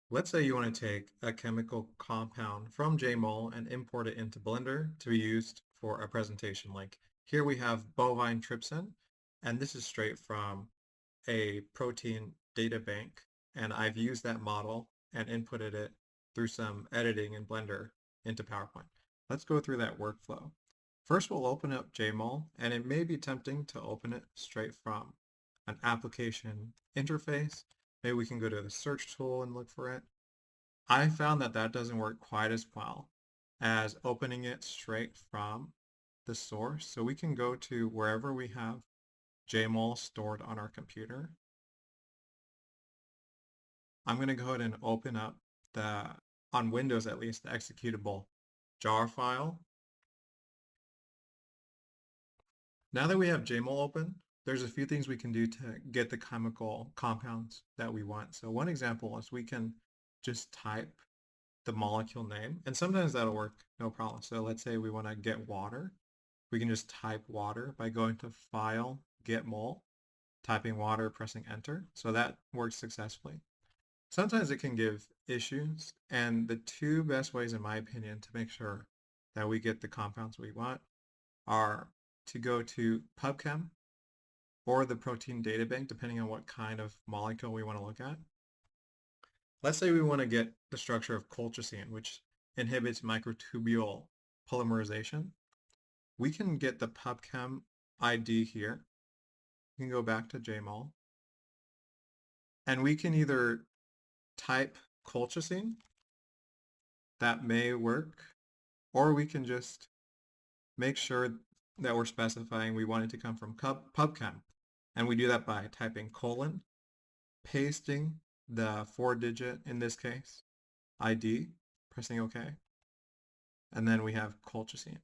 Let's say you want to take a chemical compound from Jmol and import it into Blender to be used for a presentation. Like here we have bovine trypsin, and this is straight from a protein data bank. And I've used that model and inputted it through some editing in Blender into PowerPoint. Let's go through that workflow. First, we'll open up Jmol, and it may be tempting to open it straight from an application interface. Maybe we can go to the search tool and look for it. I found that that doesn't work quite as well as opening it straight from the source. So we can go to wherever we have Jmol stored on our computer. I'm going to go ahead and open up on Windows at least, the executable jar file. Now that we have Jmol open, there's a few things we can do to get the chemical compounds that we want. So one example is we can just type the molecule name, and sometimes that'll work no problem. So let's say we want to get water. We can just type water by going to File, Get Mol, typing water, pressing Enter. So that works successfully. Sometimes it can give issues, and the two best ways, in my opinion, to make sure that we get the compounds we want are to go to PubChem or the protein data bank, depending on what kind of molecule we want to look at. Let's say we want to get the structure of colchicine, which inhibits microtubule polymerization. We can get the PubChem ID here. We can go back to Jmol, and we can either type colchicine, that may work, or we can just make sure that we're specifying we want it to come from PubChem. And we do that by typing colon, pasting the 4-digit, in this case, ID, pressing OK, and then we have colchicine.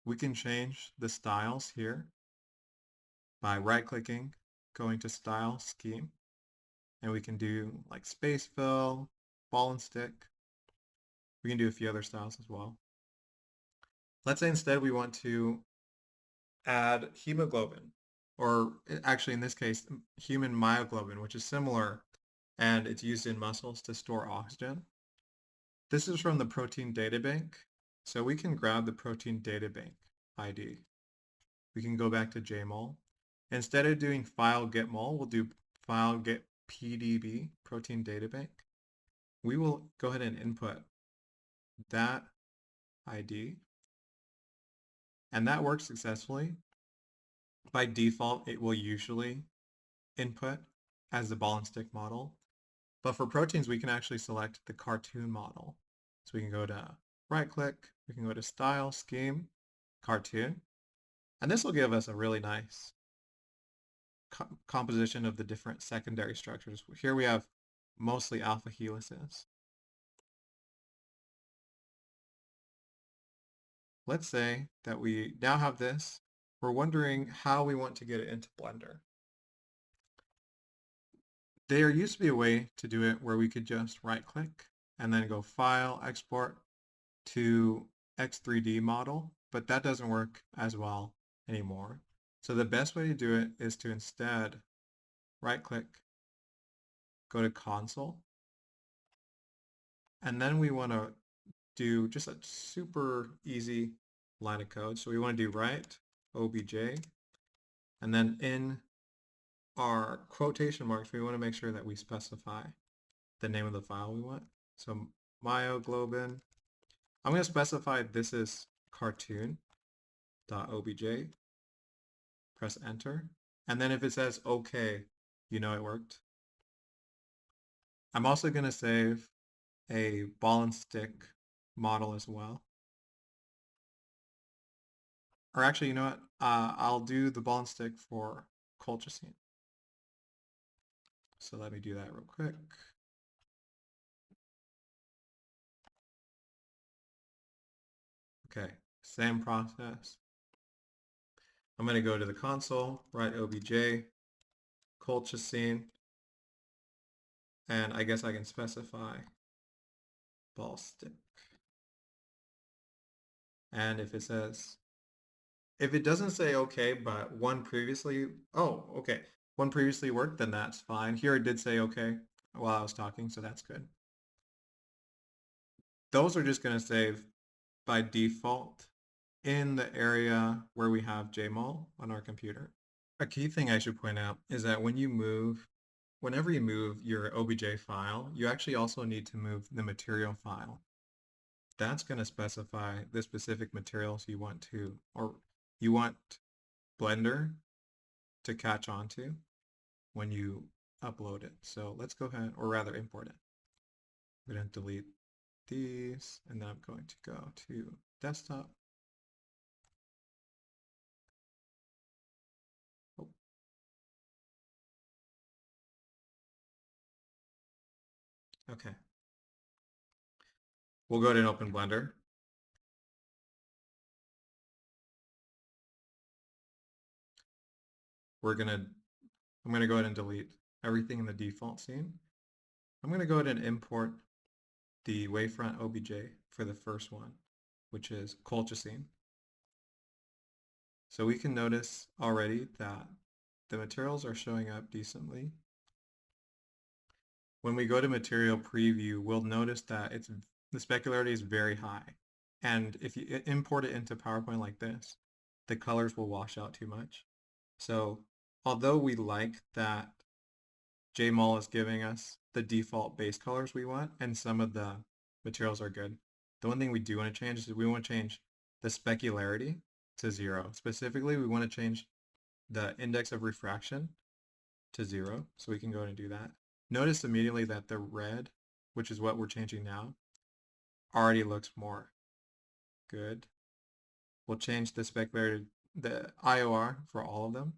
We can change the styles here by right-clicking, going to Style Scheme, and we can do like space fill, ball and stick. We can do a few other styles as well. Let's say instead we want to add hemoglobin, or actually in this case, human myoglobin, which is similar, and it's used in muscles to store oxygen. This is from the protein data bank, so we can grab the protein data bank ID. We can go back to Jmol. Instead of doing file get mol, we'll do file get PDB, protein data bank. We will go ahead and input that ID, and that works successfully. By default, it will usually input as the ball and stick model. But for proteins, we can actually select the cartoon model. So we can go to right click, we can go to Style, Scheme, Cartoon, and this will give us a really nice composition of the different secondary structures. Here we have mostly alpha helices. Let's say that we now have this. We're wondering how we want to get it into Blender. There used to be a way to do it where we could just right click and then go File, Export to X3D model, but that doesn't work as well anymore. So the best way to do it is to instead right click, go to Console, and then we want to do just a super easy line of code. So we want to do write obj, and then in our quotation marks, we want to make sure that we specify the name of the file we want. So myoglobin, I'm going to specify this is cartoon.obj, press enter, and then if it says OK, you know it worked. I'm also going to save a ball and stick model as well. Or actually, you know what? I'll do the ball and stick for colchicine. So let me do that real quick. Okay, same process. I'm going to go to the console, write obj, colchicine, and I guess I can specify ball stick. And if it doesn't say okay, but one previously worked, then that's fine. Here it did say okay. while I was talking, so that's good. Those are just going to save by default in the area where we have Jmol on our computer. A key thing I should point out is that whenever you move your OBJ file, you actually also need to move the material file. That's going to specify the specific materials you want to, or you want Blender to catch onto when you upload it. So let's go ahead, or rather import it. I'm going to delete these, and then I'm going to go to desktop. Oh. Okay. We'll go ahead and open Blender. I'm gonna go ahead and delete everything in the default scene. I'm gonna go ahead and import the wavefront OBJ for the first one, which is colchicine. So we can notice already that the materials are showing up decently. When we go to material preview, we'll notice that the specularity is very high. And if you import it into PowerPoint like this, the colors will wash out too much. So although we like that Jmol is giving us the default base colors we want, and some of the materials are good, the one thing we do want to change is we want to change the specularity to 0. Specifically, we want to change the index of refraction to 0, so we can go ahead and do that. Notice immediately that the red, which is what we're changing now, already looks more good. We'll change the specularity, the IOR for all of them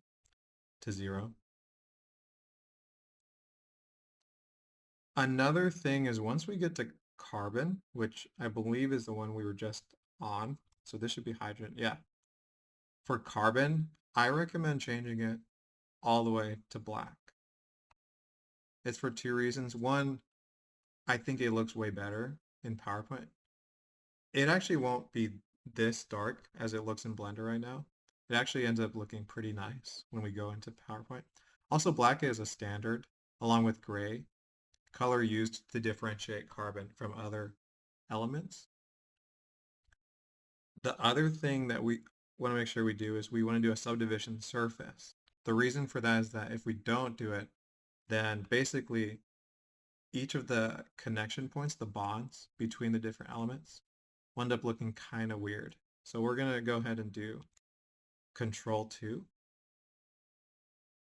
to 0. Another thing is once we get to carbon, which I believe is the one we were just on, so this should be hydrogen, yeah. For carbon, I recommend changing it all the way to black. It's for two reasons. One, I think it looks way better in PowerPoint. It actually won't be this dark as it looks in Blender right now. It actually ends up looking pretty nice when we go into PowerPoint. Also, black is a standard, along with gray, color used to differentiate carbon from other elements. The other thing that we want to make sure we do is we want to do a subdivision surface. The reason for that is that if we don't do it, then basically each of the connection points, the bonds between the different elements, will end up looking kind of weird. So we're going to go ahead and do Control 2.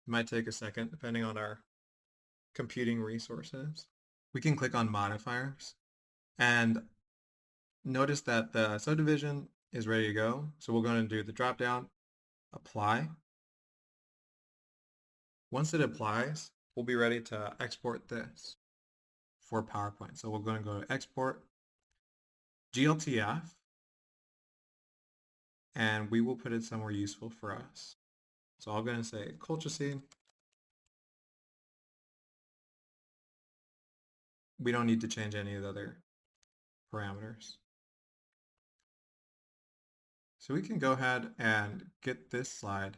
It might take a second depending on our computing resources. We can click on modifiers and notice that the subdivision is ready to go. So we're going to do the drop down, apply. Once it applies, we'll be ready to export this for PowerPoint. So we're going to go to export, GLTF, and we will put it somewhere useful for us. So I'm going to say colchicine. We don't need to change any of the other parameters. So we can go ahead and get this slide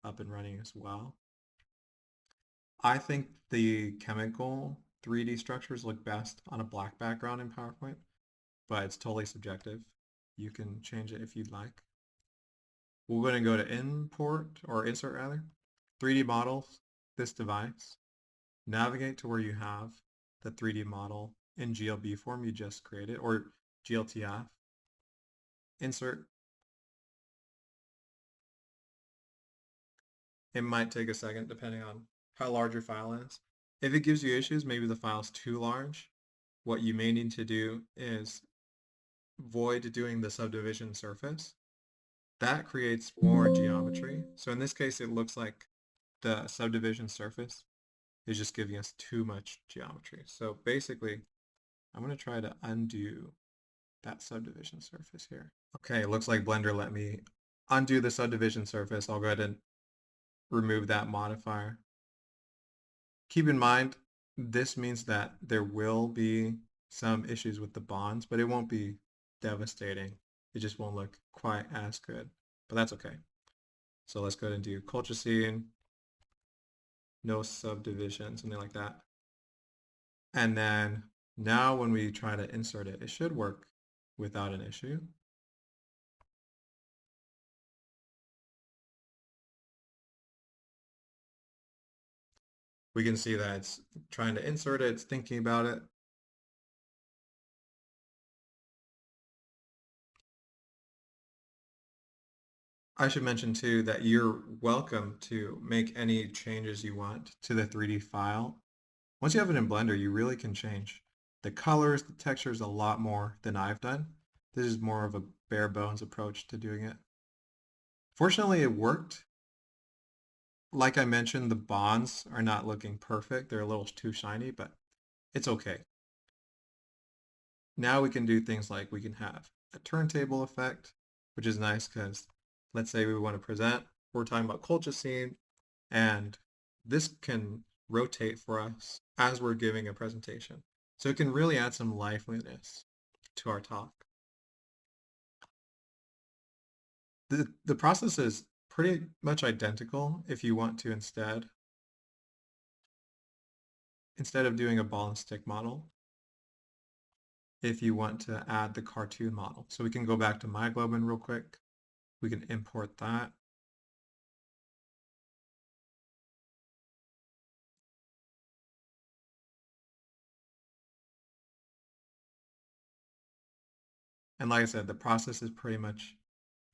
up and running as well. I think the chemical 3D structures look best on a black background in PowerPoint, but it's totally subjective. You can change it if you'd like. We're going to go to import, or insert rather, 3D models, this device. Navigate to where you have the 3D model in GLB form you just created, or GLTF. Insert. It might take a second depending on how large your file is. If it gives you issues, maybe the file's too large, what you may need to do is void doing the subdivision surface. That creates more geometry. So in this case, it looks like the subdivision surface is just giving us too much geometry. So basically, I'm going to try to undo that subdivision surface here. Okay, it looks like Blender let me undo the subdivision surface. I'll go ahead and remove that modifier. Keep in mind, this means that there will be some issues with the bonds, but it won't be devastating. It just won't look quite as good, but that's okay. So let's go ahead and do colchicine, no subdivision, something like that. And then now when we try to insert it, it should work without an issue. We can see that it's trying to insert it, it's thinking about it. I should mention too that you're welcome to make any changes you want to the 3D file. Once you have it in Blender, you really can change the colors, the textures a lot more than I've done. This is more of a bare bones approach to doing it. Fortunately, it worked. Like I mentioned, the bonds are not looking perfect. They're a little too shiny, but it's okay. Now we can do things like we can have a turntable effect, which is nice because let's say we want to present, we're talking about culture scene, and this can rotate for us as we're giving a presentation. So it can really add some liveliness to our talk. The process is pretty much identical if you want to instead of doing a ball and stick model, if you want to add the cartoon model. So we can go back to MyGlobin real quick. We can import that. And like I said, the process is pretty much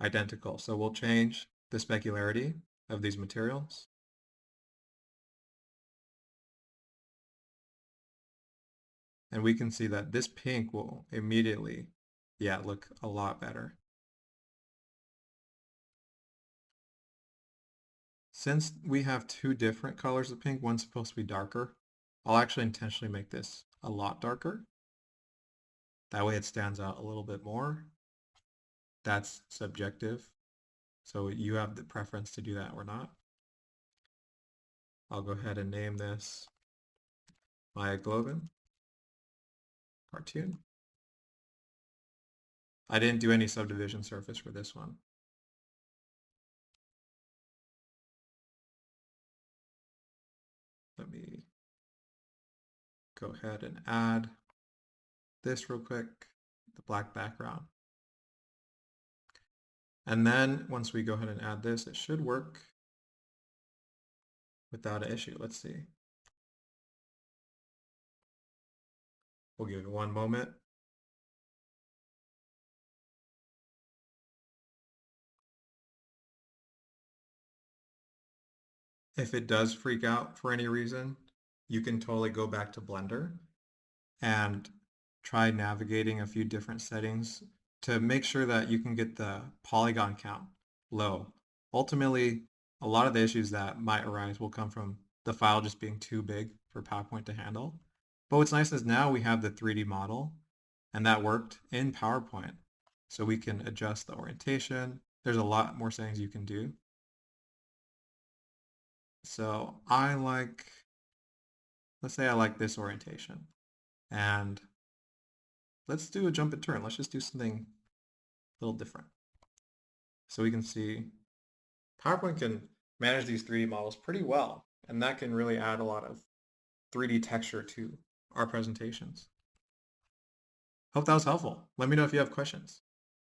identical. So we'll change the specularity of these materials. And we can see that this pink will immediately, yeah, look a lot better. Since we have two different colors of pink, one's supposed to be darker, I'll actually intentionally make this a lot darker. That way it stands out a little bit more. That's subjective. So you have the preference to do that or not. I'll go ahead and name this Myoglobin cartoon. I didn't do any subdivision surface for this one. Let me go ahead and add this real quick, the black background. And then once we go ahead and add this, it should work without an issue. Let's see. We'll give it one moment. If it does freak out for any reason, you can totally go back to Blender and try navigating a few different settings to make sure that you can get the polygon count low. Ultimately, a lot of the issues that might arise will come from the file just being too big for PowerPoint to handle. But what's nice is now we have the 3D model, and that worked in PowerPoint. So we can adjust the orientation. There's a lot more settings you can do. So let's say I like this orientation. And let's do a jump and turn. Let's just do something a little different. So we can see PowerPoint can manage these 3D models pretty well, and that can really add a lot of 3D texture to our presentations. Hope that was helpful. Let me know if you have questions.